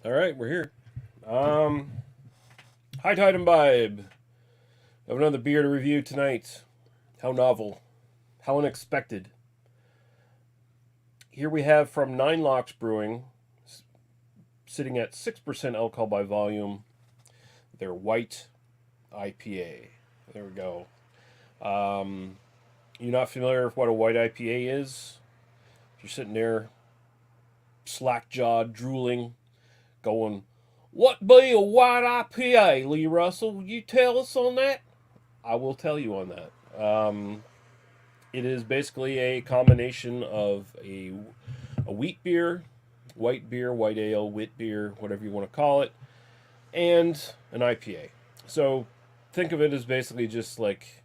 All right, we're here. Um, High Tide Imbibe. I have another beer to review tonight. How novel. How unexpected. Here we have from Nine Locks Brewing, sitting at 6% alcohol by volume, their white IPA. There we go. Um, you're not familiar with what a white IPA is? You're sitting there, slack jawed, drooling, going, "What be a white IPA, Lee Russell? Will you tell us on that?" I will tell you on that. It is basically a combination of a wheat beer, white ale, wit beer, whatever you want to call it, and an IPA. So think of it as basically just like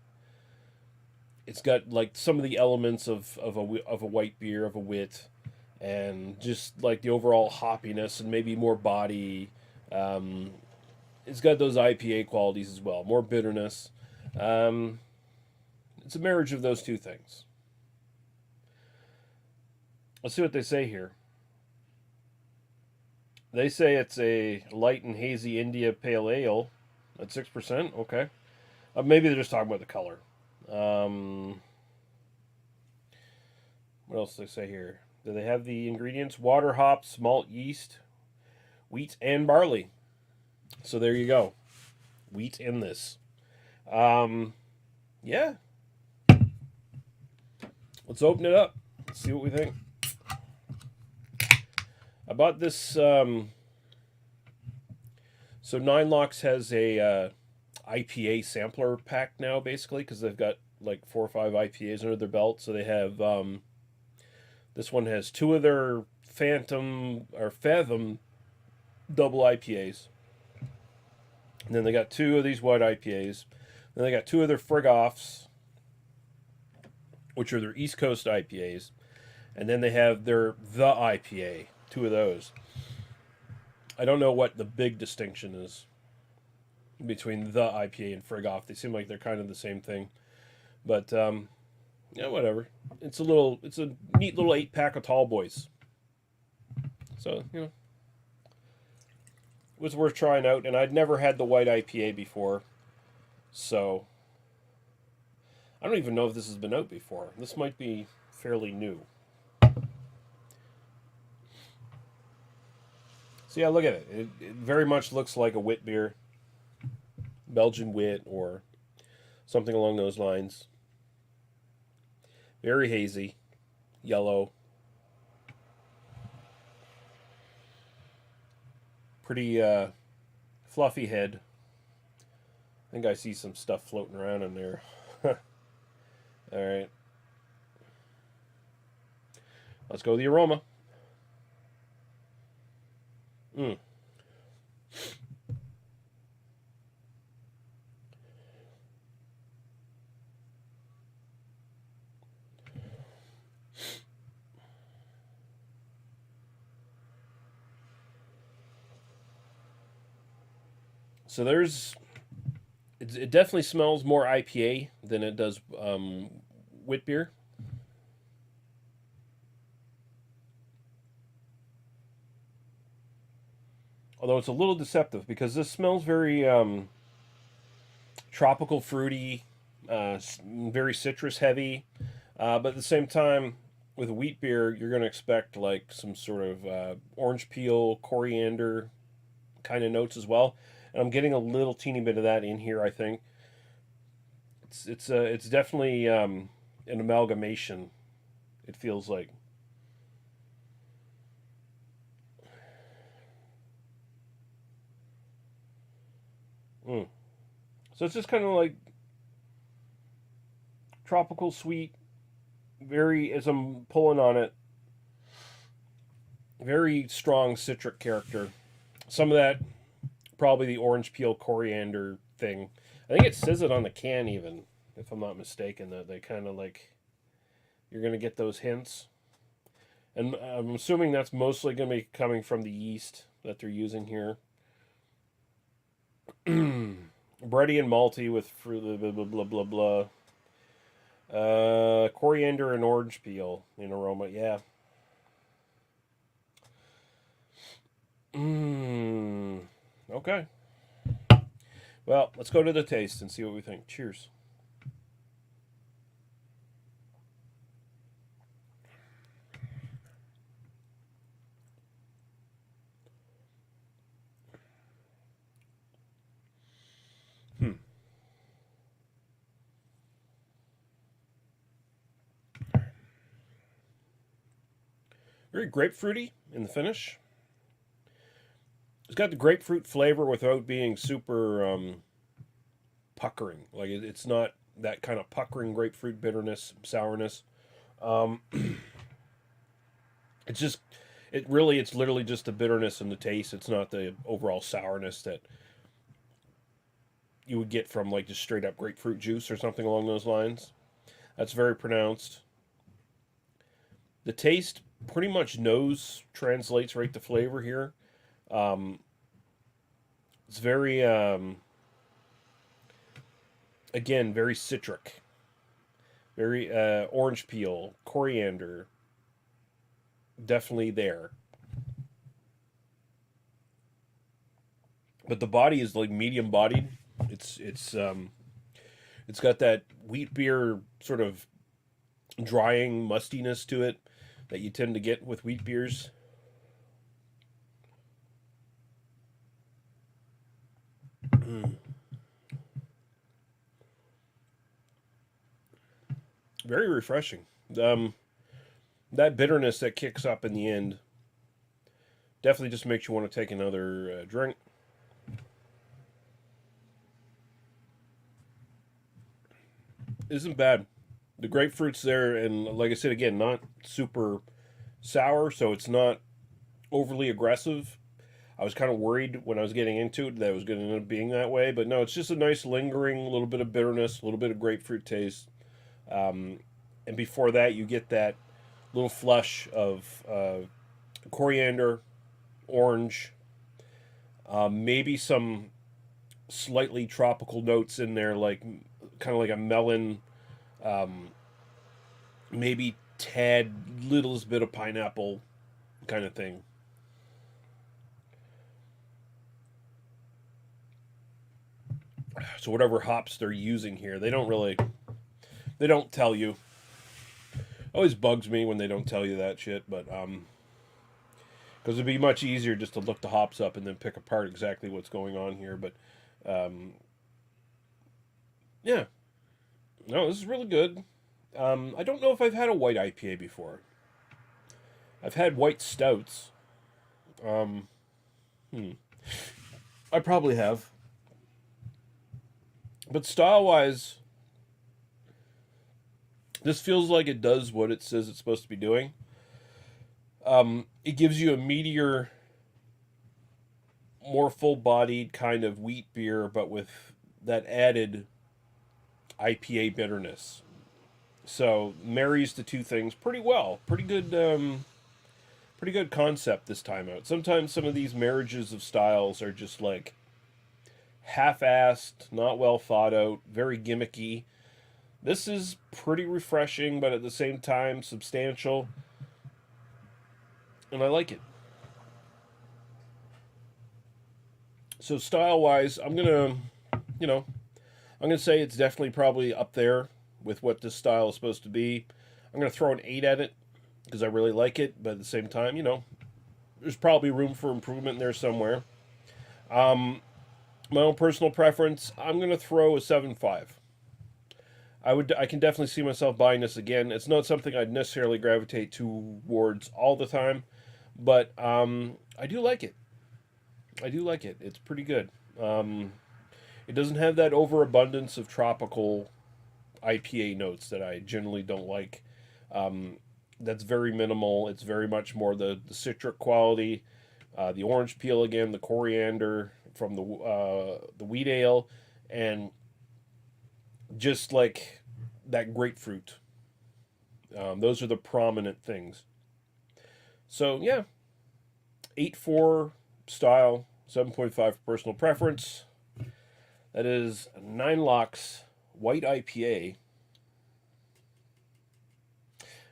it's got like some of the elements of a white beer, of a wit, and just like the overall hoppiness and maybe more body. Um, it's got those IPA qualities as well, more bitterness. Um, it's a marriage of those two things. Let's see what they say here. They say it's a light and hazy India Pale Ale at 6%. Okay. Maybe they're just talking about the color. Um, what else do they say here? Do they have the ingredients? Water, hops, malt, yeast, wheat, and barley. So there you go. Wheat in this. Um, yeah. Let's open it up. Let's see what we think. I bought this. So Nine Locks has a IPA sampler pack now, basically, because they've got like 4 or 5 IPAs under their belt. So they have this one has two of their Phantom or Fathom double IPAs, and then they got two of these white IPAs. Then they got two of their Frigoffs, which are their East Coast IPAs, and then they have the IPA, two of those. I don't know what the big distinction is between the IPA and Frigoff. They seem like they're kind of the same thing, but yeah, whatever. It's a neat little 8 pack of tall boys. So it was worth trying out. And I'd never had the white IPA before, so I don't even know if this has been out before. This might be fairly new. So yeah, look at it. It very much looks like a wit beer, Belgian wit, or something along those lines. Very hazy, yellow, pretty fluffy head. I think I see some stuff floating around in there. All right, let's go the aroma. Mm. So it definitely smells more IPA than it does wit beer. Although it's a little deceptive because this smells very tropical, fruity, very citrus heavy. But at the same time, with wheat beer, you're going to expect like some sort of orange peel, coriander kind of notes as well. And I'm getting a little teeny bit of that in here. I think it's definitely an amalgamation. It feels like. Mm. So it's just kind of like tropical sweet, very as I'm pulling on it, very strong citric character. Some of that probably the orange peel coriander thing. I think it says it on the can even, if I'm not mistaken, that they kind of like you're gonna get those hints. And I'm assuming that's mostly gonna be coming from the yeast that they're using here. Bready and malty with fruit, blah blah blah blah blah. Coriander and orange peel in aroma. Yeah, Mmm. Okay. Well, let's go to the taste and see what we think. Cheers. Hmm. Very grapefruity in the finish. It's got the grapefruit flavor without being super puckering. Like it's not that kind of puckering grapefruit bitterness, sourness. Um, it's just, it's literally just the bitterness and the taste. It's not the overall sourness that you would get from like just straight up grapefruit juice or something along those lines. That's very pronounced. The taste pretty much nose translates right to flavor here. Um, it's very, again, very citric, very orange peel, coriander, definitely there. But the body is like medium bodied. It's got that wheat beer sort of drying mustiness to it that you tend to get with wheat beers. Very refreshing. Um, that bitterness that kicks up in the end definitely just makes you want to take another drink. Isn't bad. The grapefruit's there, and like I said again, not super sour, so it's not overly aggressive. I was kind of worried when I was getting into it that it was going to end up being that way, but no, it's just a nice lingering little bit of bitterness, a little bit of grapefruit taste, um, and before that, you get that little flush of coriander, orange, maybe some slightly tropical notes in there, like kind of like a melon, um, maybe tad littlest bit of pineapple kind of thing. So whatever hops they're using here, they don't tell you. Always bugs me when they don't tell you that shit, but because it'd be much easier just to look the hops up and then pick apart exactly what's going on here. But um, yeah, no, this is really good. I don't know if I've had a white IPA before. I've had white stouts. Um, hmm. I probably have, but style wise, this feels like it does what it says it's supposed to be doing. It gives you a meatier, more full bodied kind of wheat beer, but with that added IPA bitterness. So marries the two things pretty well. Pretty good concept this time out. Sometimes some of these marriages of styles are just like half-assed, not well thought out, very gimmicky. This is pretty refreshing, but at the same time substantial, and I like it. So style-wise, you know, I'm gonna say it's definitely probably up there with what this style is supposed to be. I'm gonna throw an 8 at it because I really like it, but at the same time, there's probably room for improvement there somewhere. Um, my own personal preference, I'm gonna throw a 7.5. I can definitely see myself buying this again. It's not something I'd necessarily gravitate towards all the time, but I do like it. I do like it. It's pretty good. Um, it doesn't have that overabundance of tropical IPA notes that I generally don't like. Um, that's very minimal. It's very much more the citric quality, the orange peel again, the coriander from the wheat ale, and just like that grapefruit. Those are the prominent things. So yeah, 8.4 style, 7.5 personal preference. That is 9 Locks White IPA.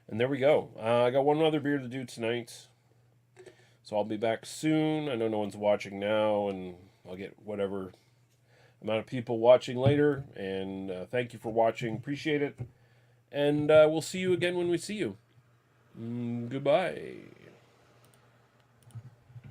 And there we go. I got one other beer to do tonight. So I'll be back soon. I know no one's watching now, and I'll get whatever amount of people watching later. And thank you for watching. Appreciate it. And we'll see you again when we see you. Goodbye.